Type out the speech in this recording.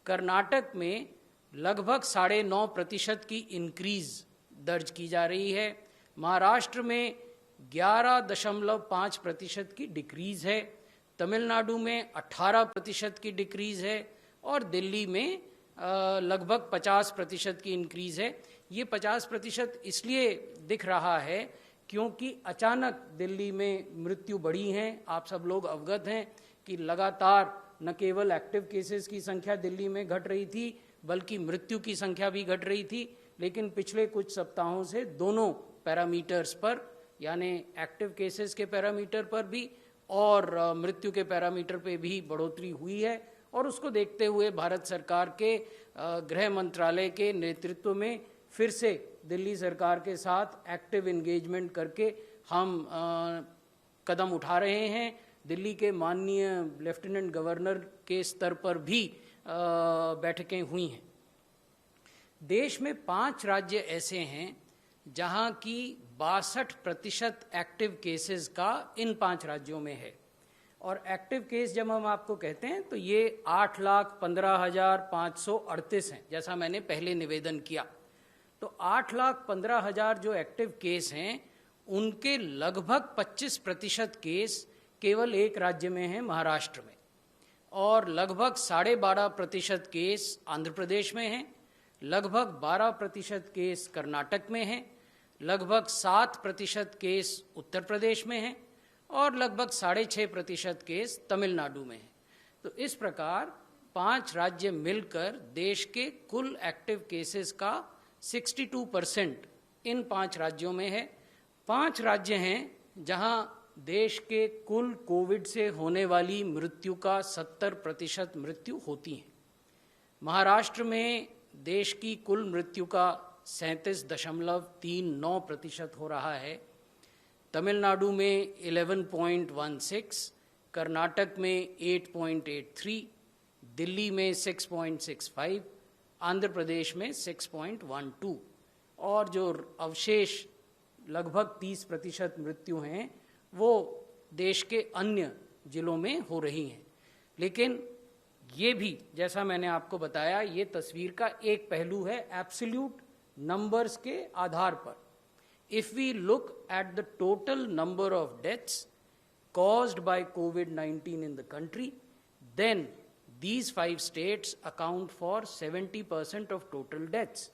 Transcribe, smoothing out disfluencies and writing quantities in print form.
कर्नाटक में लगभग 9.5% की इंक्रीज दर्ज की जा रही है। महाराष्ट्र में 11.5% की डिक्रीज है। तमिलनाडु में 18% की डिक्रीज है और दिल्ली में लगभग 50% की इंक्रीज है। ये 50% इसलिए दिख रहा है क्योंकि अचानक दिल्ली में मृत्यु बढ़ी हैं। आप सब लोग अवगत हैं कि लगातार न केवल एक्टिव केसेस की संख्या दिल्ली में घट रही थी बल्कि मृत्यु की संख्या भी घट रही थी। लेकिन पिछले कुछ सप्ताहों से दोनों पैरामीटर्स पर, यानी एक्टिव केसेस के पैरामीटर पर भी और मृत्यु के पैरामीटर पे भी बढ़ोतरी हुई है। और उसको देखते हुए भारत सरकार के गृह मंत्रालय के नेतृत्व में फिर से दिल्ली सरकार के साथ एक्टिव एंगेजमेंट करके हम कदम उठा रहे हैं। दिल्ली के माननीय लेफ्टिनेंट गवर्नर के स्तर पर भी बैठकें हुई हैं। देश में 5 राज्य ऐसे हैं जहां की 62% एक्टिव केसेस का इन 5 राज्यों में है। और एक्टिव केस जब हम आपको कहते हैं तो ये 8,15,538 हैं, जैसा मैंने पहले निवेदन किया। तो 8,15,000 जो एक्टिव केस हैं उनके लगभग 25% केस केवल एक राज्य में हैं, महाराष्ट्र में, और लगभग 12.5% केस आंध्र प्रदेश में हैं, लगभग 12% केस कर्नाटक में हैं, लगभग 7% केस उत्तर प्रदेश में हैं और लगभग 6.5% केस तमिलनाडु में हैं। तो इस प्रकार 5 राज्य मिलकर देश के कुल एक्टिव केसेस का 62% इन 5 राज्यों में है। 5 राज्य हैं जहां देश के कुल कोविड से होने वाली मृत्यु का 70% मृत्यु होती है। महाराष्ट्र में देश की कुल मृत्यु का 37.39% हो रहा है, तमिलनाडु में 11.16, कर्नाटक में 8.83, दिल्ली में 6.65, आंध्र प्रदेश में 6.12 और जो अवशेष लगभग 30% मृत्यु हैं वो देश के अन्य जिलों में हो रही हैं। लेकिन ये भी, जैसा मैंने आपको बताया, ये तस्वीर का एक पहलू है एब्सोल्यूट नंबर्स के आधार पर। If we look at the total number of deaths caused by COVID-19 in the country, then these 5 states account for 70% of total deaths.